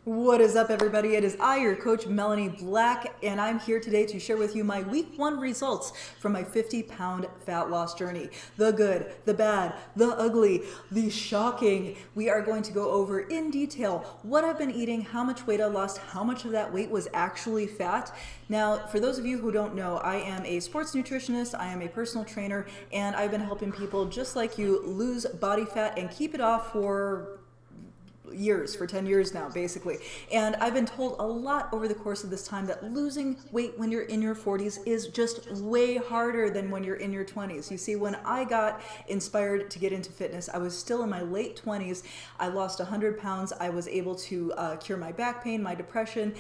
What is up, everybody? It is I, your coach, Melanie Black, and I'm here today to share with you my week 1 results from my 50-pound fat loss journey. The good, the bad, the ugly, the shocking. We are going to go over in detail what I've been eating, how much weight I lost, how much of that weight was actually fat. Now, for those of you who don't know, I am a sports nutritionist, I am a personal trainer, and I've been helping people just like you lose body fat and keep it off for 10 years now, basically. And I've been told a lot over the course of this time that losing weight when you're in your 40s is just way harder than when you're in your 20s. You see, when I got inspired to get into fitness, I was still in my late 20s. I lost 100 pounds. I was able to cure my back pain, my depression,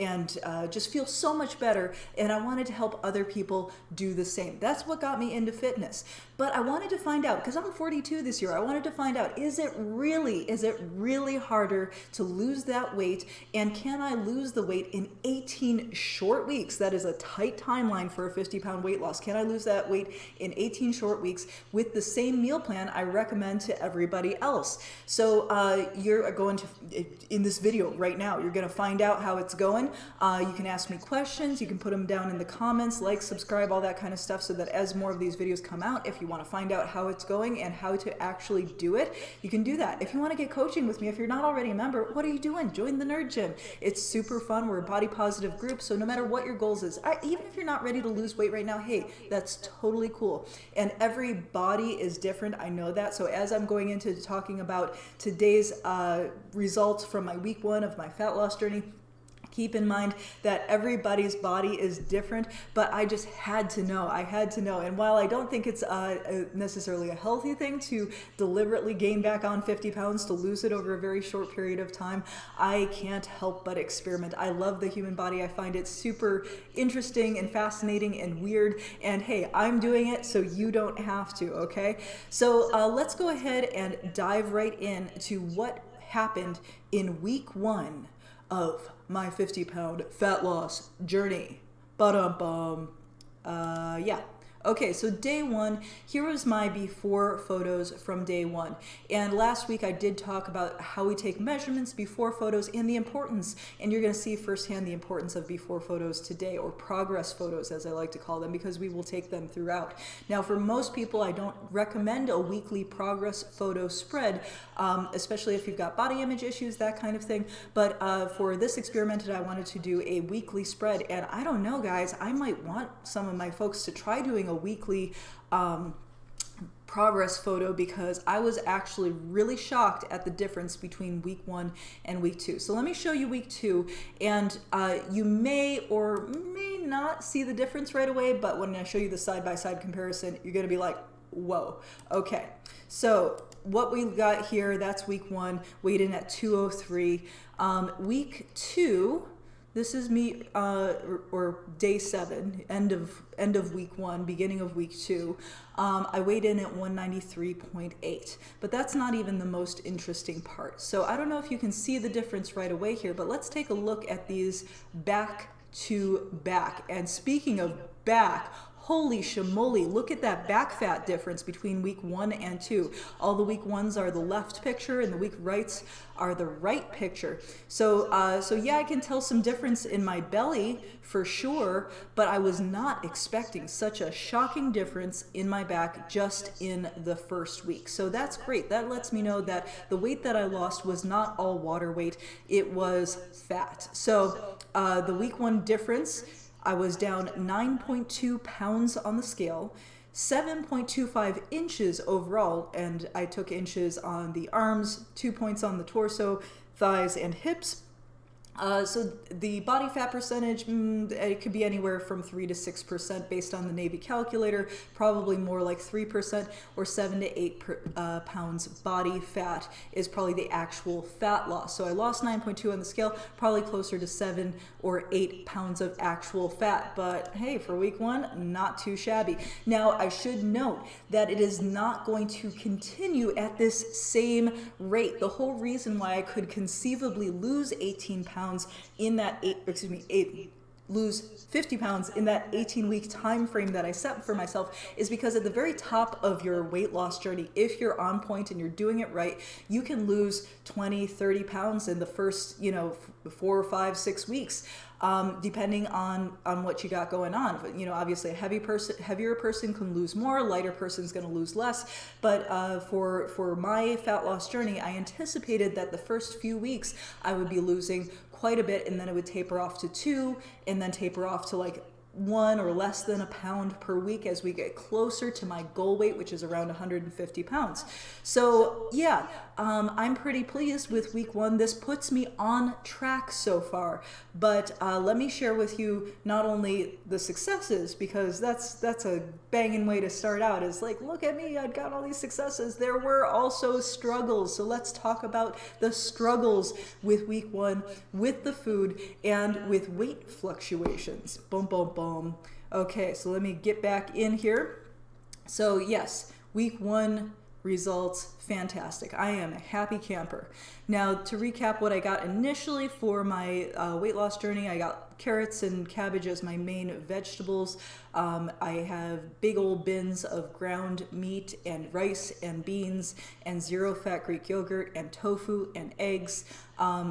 and just feel so much better. And I wanted to help other people do the same. That's what got me into fitness. But I wanted to find out, because I'm 42 this year, I wanted to find out, is it really harder to lose that weight, and can I lose the weight in 18 short weeks? That is a tight timeline for a 50-pound weight loss. Can I lose that weight in 18 short weeks with the same meal plan I recommend to everybody else? So you're going to, in this video right now, you're going to find out how it's going. You can ask me questions, you can put them down in the comments, like, subscribe, all that kind of stuff, so that as more of these videos come out, if you want to find out how it's going and how to actually do it, you can do that. If you want to get coaching with me, if you're not already a member, what are you doing? Join the Nerd Gym. It's super fun. We're a body positive group, so no matter what your goals is, even if you're not ready to lose weight right now, hey, that's totally cool. And every body is different. I know that. So as I'm going into talking about today's results from my week 1 of my fat loss journey, keep in mind that everybody's body is different, but I just had to know. I had to know. And while I don't think it's necessarily a healthy thing to deliberately gain back on 50 pounds to lose it over a very short period of time, I can't help but experiment. I love the human body. I find it super interesting and fascinating and weird. And hey, I'm doing it, so you don't have to, okay? So let's go ahead and dive right in to what happened in week 1 of my 50-pound fat loss journey. Ba-dum-bum. Yeah. Okay, so day 1, here was my before photos from day 1. And last week I did talk about how we take measurements, before photos, and the importance, and you're gonna see firsthand the importance of before photos today, or progress photos as I like to call them, because we will take them throughout. Now, for most people, I don't recommend a weekly progress photo spread, especially if you've got body image issues, that kind of thing. But for this experiment, I wanted to do a weekly spread, and I don't know, guys, I might want some of my folks to try doing a weekly progress photo, because I was actually really shocked at the difference between week 1 and week 2. So let me show you week 2, and you may or may not see the difference right away, but when I show you the side-by-side comparison, you're gonna be like, whoa. Okay, so what we got here, that's week 1, weighed in at 203. Week 2, this is me, or day 7, end of week 1, beginning of week 2. I weighed in at 193.8, but that's not even the most interesting part. So I don't know if you can see the difference right away here, but let's take a look at these back to back. And speaking of back, holy shamoly, look at that back fat difference between week 1 and 2. All the week 1s are the left picture and the week rights are the right picture. So yeah, I can tell some difference in my belly for sure, but I was not expecting such a shocking difference in my back just in the first week. So that's great. That lets me know that the weight that I lost was not all water weight, it was fat. So the week 1 difference, I was down 9.2 pounds on the scale, 7.25 inches overall, and I took inches on the arms, 2 points on the torso, thighs, and hips. So the body fat percentage, it could be anywhere from 3 to 6% based on the Navy calculator, probably more like 3%, or 7 to 8 pounds body fat is probably the actual fat loss. So I lost 9.2 on the scale, probably closer to 7 or 8 pounds of actual fat. But hey, for week 1, not too shabby. Now, I should note that it is not going to continue at this same rate. The whole reason why I could conceivably lose 18 pounds in that lose 50 pounds in that 18-week time frame that I set for myself is because at the very top of your weight loss journey, if you're on point and you're doing it right, you can lose 20, 30 pounds in the first, 4, 5, 6 weeks. Depending on what you got going on. But, obviously a heavier person can lose more, a lighter person's going to lose less. But for my fat loss journey, I anticipated that the first few weeks I would be losing quite a bit, and then it would taper off to 2, and then taper off to like 1 or less than a pound per week as we get closer to my goal weight, which is around 150 pounds. So yeah, I'm pretty pleased with week 1. This puts me on track so far, but let me share with you not only the successes, because that's a banging way to start out, is like, look at me, I've got all these successes. There were also struggles. So let's talk about the struggles with week 1, with the food and with weight fluctuations. Boom, boom, boom. Okay, so let me get back in here. So yes, week 1 results, fantastic. I am a happy camper. Now, to recap what I got initially for my weight loss journey, I got carrots and cabbage as my main vegetables. I have big old bins of ground meat and rice and beans and zero-fat Greek yogurt and tofu and eggs.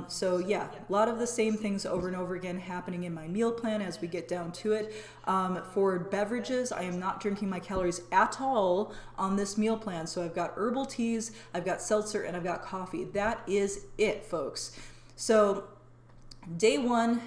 So yeah, a lot of the same things over and over again happening in my meal plan as we get down to it. For beverages, I am not drinking my calories at all on this meal plan. So I've got herbal teas, I've got seltzer, and I've got coffee. That is it, folks. So day 1,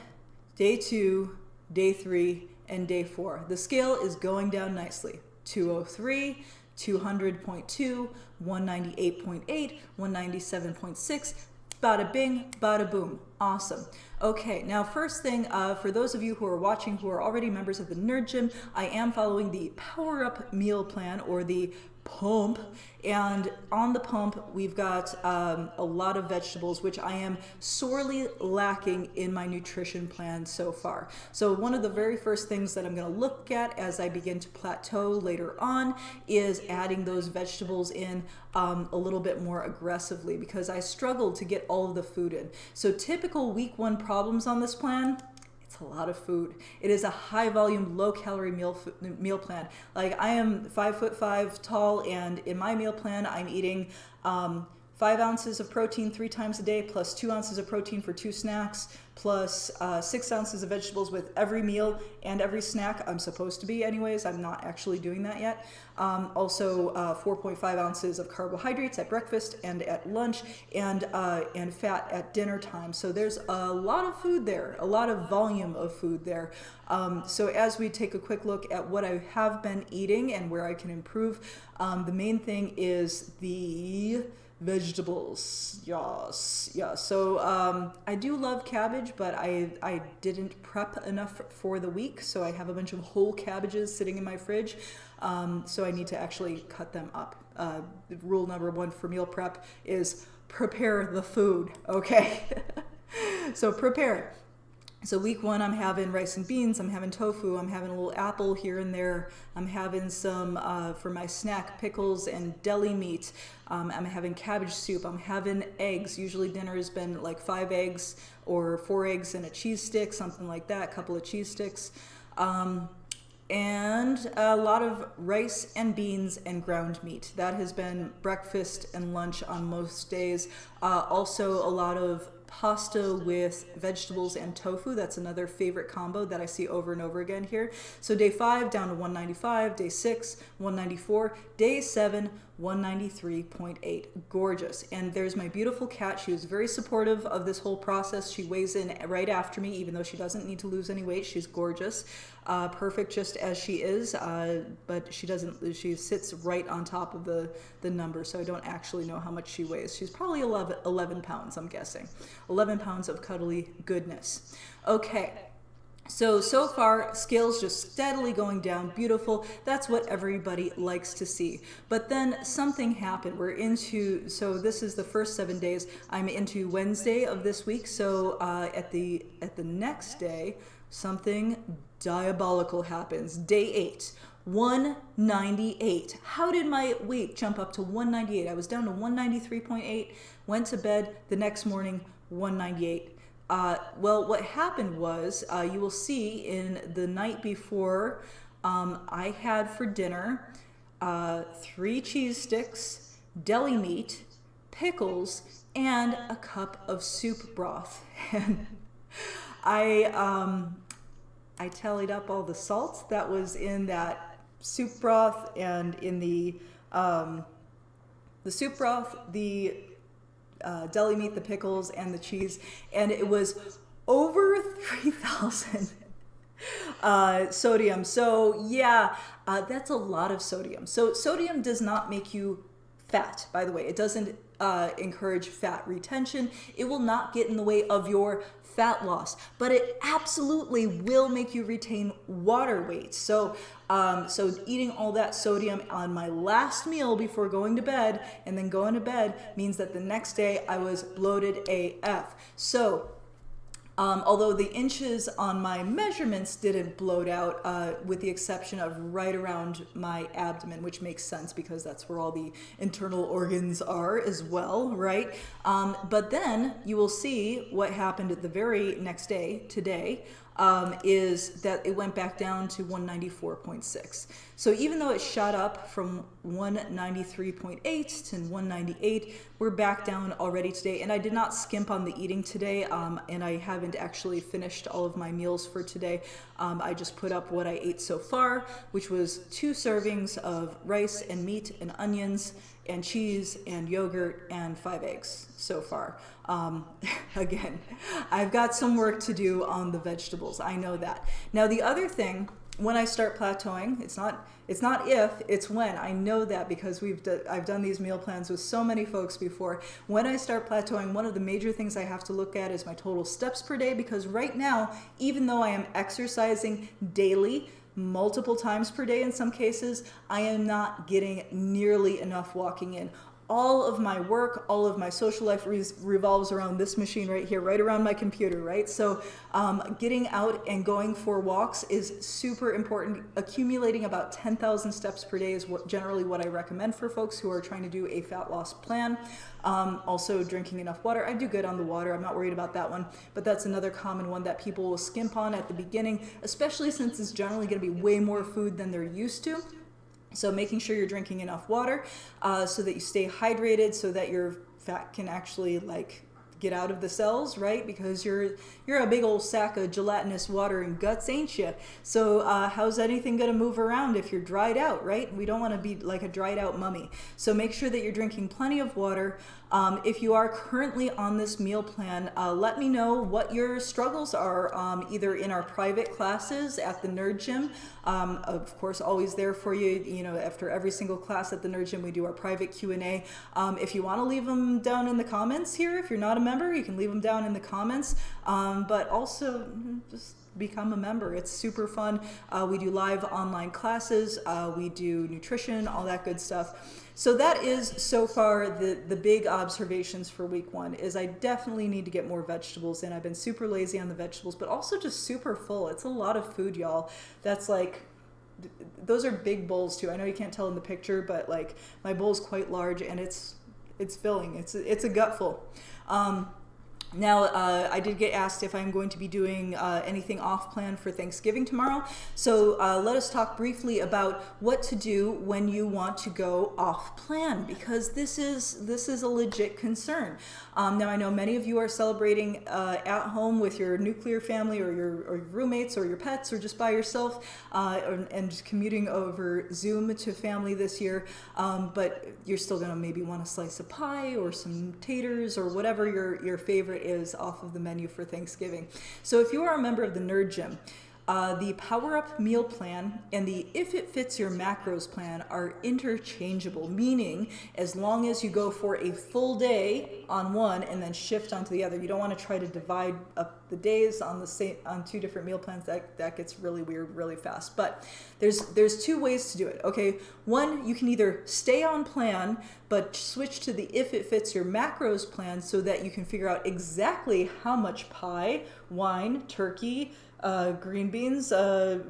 day 2, day 3, and day 4. The scale is going down nicely. 203, 200.2, 198.8, 197.6. Bada bing, bada boom. Awesome. Okay, now first thing, for those of you who are watching who are already members of the Nerd Gym, I am following the Power Up meal plan, or the pump, and on the pump we've got a lot of vegetables, which I am sorely lacking in my nutrition plan so far. So one of the very first things that I'm going to look at as I begin to plateau later on is adding those vegetables in a little bit more aggressively, because I struggled to get all of the food in. So typical week 1 problems on this plan: it's a lot of food. It is a high volume, low calorie meal plan. Like, I am 5'5" tall, and in my meal plan, I'm eating 5 ounces of protein 3 times a day, plus 2 ounces of protein for 2 snacks, plus 6 ounces of vegetables with every meal and every snack. I'm supposed to be anyways. I'm not actually doing that yet. Also 4.5 ounces of carbohydrates at breakfast and at lunch, and fat at dinner time. So there's a lot of food there, a lot of volume of food there. So as we take a quick look at what I have been eating and where I can improve, the main thing is the vegetables. Yes. Yeah. So I do love cabbage, but I didn't prep enough for the week, so I have a bunch of whole cabbages sitting in my fridge. So I need to actually cut them up. Rule number 1 for meal prep is prepare the food. Okay. So prepare. So week 1, I'm having rice and beans, I'm having tofu, I'm having a little apple here and there, I'm having some, for my snack, pickles and deli meat, I'm having cabbage soup, I'm having eggs. Usually dinner has been like 5 eggs or 4 eggs and a cheese stick, something like that, a couple of cheese sticks. And a lot of rice and beans and ground meat. That has been breakfast and lunch on most days. Also a lot of pasta with vegetables and tofu. That's another favorite combo that I see over and over again here. So day 5 down to 195, day 6 194, day 7 193.8. Gorgeous. And there's my beautiful cat. She was very supportive of this whole process. She weighs in right after me, even though she doesn't need to lose any weight. She's gorgeous, perfect just as she is, but she sits right on top of the number, so I don't actually know how much she weighs. She's probably 11 pounds, I'm guessing. 11 pounds of cuddly goodness. Okay. So far, scales just steadily going down, beautiful. That's what everybody likes to see. But then something happened. So this is the first 7 days. I'm into Wednesday of this week. So at the next day, something diabolical happens. Day 8. 198. How did my weight jump up to 198? I was down to 193.8, went to bed the next morning, 198. Well, what happened was, you will see in the night before, I had for dinner 3 cheese sticks, deli meat, pickles, and a cup of soup broth. And I I tallied up all the salt that was in that soup broth and in the soup broth, the deli meat, the pickles, and the cheese, and it was over 3,000 sodium. So yeah, that's a lot of sodium. So sodium does not make you fat, by the way. It doesn't encourage fat retention. It will not get in the way of your fat loss, but it absolutely will make you retain water weight. So eating all that sodium on my last meal before going to bed and then going to bed means that the next day I was bloated AF. So although the inches on my measurements didn't bloat out, with the exception of right around my abdomen, which makes sense because that's where all the internal organs are as well, right? But then you will see what happened at the very next day, today, is that it went back down to 194.6. So even though it shot up from 193.8 to 198, we're back down already today. And I did not skimp on the eating today, and I haven't actually finished all of my meals for today. I just put up what I ate so far, which was 2 servings of rice and meat and onions and cheese and yogurt and 5 eggs so far. Again, I've got some work to do on the vegetables. I know that. Now, the other thing, when I start plateauing, it's not if, it's when. I know that because I've done these meal plans with so many folks before. When I start plateauing, one of the major things I have to look at is my total steps per day, because right now, even though I am exercising daily, multiple times per day in some cases, I am not getting nearly enough walking in. All of my work, all of my social life revolves around this machine right here, right around my computer, right? So getting out and going for walks is super important. Accumulating about 10,000 steps per day is generally what I recommend for folks who are trying to do a fat loss plan. Also drinking enough water. I do good on the water. I'm not worried about that one, but that's another common one that people will skimp on at the beginning, especially since it's generally going to be way more food than they're used to. So making sure you're drinking enough water so that you stay hydrated, so that your fat can actually get out of the cells, right? Because you're a big old sack of gelatinous water and guts, ain't you? So how's anything going to move around if you're dried out, right? We don't want to be like a dried out mummy. So make sure that you're drinking plenty of water. If you are currently on this meal plan, let me know what your struggles are, either in our private classes at the Nerd Gym. Of course, always there for you. You know, after every single class at the Nerd Gym, we do our private Q&A. If you want to leave them down in the comments here, if you're not a member, you can leave them down in the comments. But also just become a member. It's super fun. We do live online classes. We do nutrition, all that good stuff. So that is so far the big observations for week 1 is I definitely need to get more vegetables in. I've been super lazy on the vegetables, but also just super full. It's a lot of food, y'all. That's those are big bowls too. I know you can't tell in the picture, but my bowl's quite large and it's filling. It's a gutful. Now, I did get asked if I'm going to be doing anything off plan for Thanksgiving tomorrow. So let us talk briefly about what to do when you want to go off plan, because this is a legit concern. Now, I know many of you are celebrating at home with your nuclear family or your roommates or your pets or just by yourself and just commuting over Zoom to family this year. But you're still going to maybe want a slice of pie or some taters or whatever your favorite is off of the menu for Thanksgiving. So if you are a member of the Nerd Gym, the Power Up Meal Plan and the If It Fits Your Macros Plan are interchangeable, meaning as long as you go for a full day on one and then shift onto the other. You don't want to try to divide up the days on on 2 different meal plans. That gets really weird really fast. But there's 2 ways to do it. Okay, one, you can either stay on plan but switch to the If It Fits Your Macros plan so that you can figure out exactly how much pie, wine, turkey, green beans,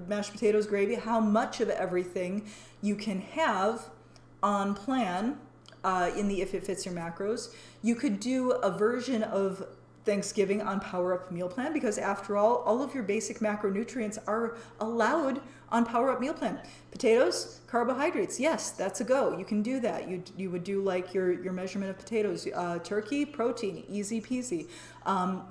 mashed potatoes, gravy, how much of everything you can have on plan in the If It Fits Your Macros. You could do a version of Thanksgiving on Power Up Meal Plan, because after all of your basic macronutrients are allowed on Power Up Meal Plan. Potatoes, carbohydrates, yes, that's a go. You can do that. You would do like your measurement of potatoes. Turkey, protein, easy peasy.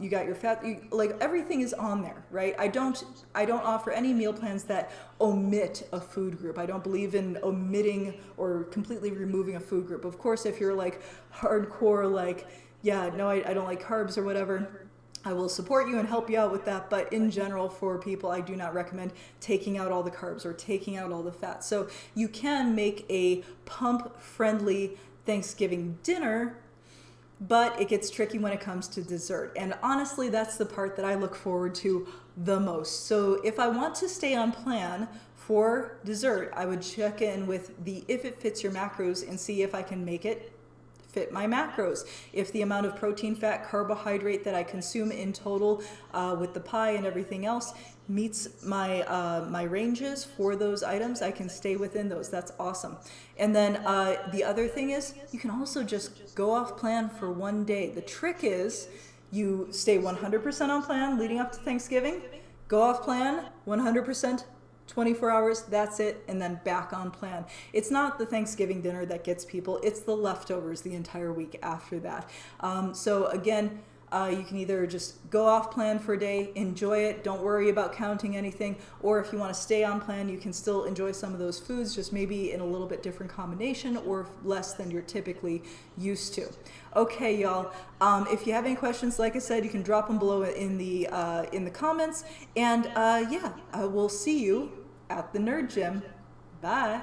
You got your fat, like everything is on there, right? I don't offer any meal plans that omit a food group. I don't believe in omitting or completely removing a food group. Of course, if you're like hardcore, like, yeah, no, I don't like carbs or whatever, I will support you and help you out with that. But in general, for people, I do not recommend taking out all the carbs or taking out all the fat. So you can make a pump-friendly Thanksgiving dinner, but it gets tricky when it comes to dessert. And honestly, that's the part that I look forward to the most. So if I want to stay on plan for dessert, I would check in with the if it fits your macros and see if I can make it fit my macros. If the amount of protein, fat, carbohydrate that I consume in total with the pie and everything else meets my ranges for those items, I can stay within those. That's awesome. And then the other thing is you can also just go off plan for one day. The trick is you stay 100% on plan leading up to Thanksgiving, go off plan 100%, 24 hours, that's it, and then back on plan. It's not the Thanksgiving dinner that gets people, it's the leftovers the entire week after that. So again, you can either just go off plan for a day, enjoy it, don't worry about counting anything, or if you want to stay on plan, you can still enjoy some of those foods, just maybe in a little bit different combination or less than you're typically used to. Okay, y'all. If you have any questions, like I said, you can drop them below in the comments. And yeah, I will see you at the Nerd Gym. Bye.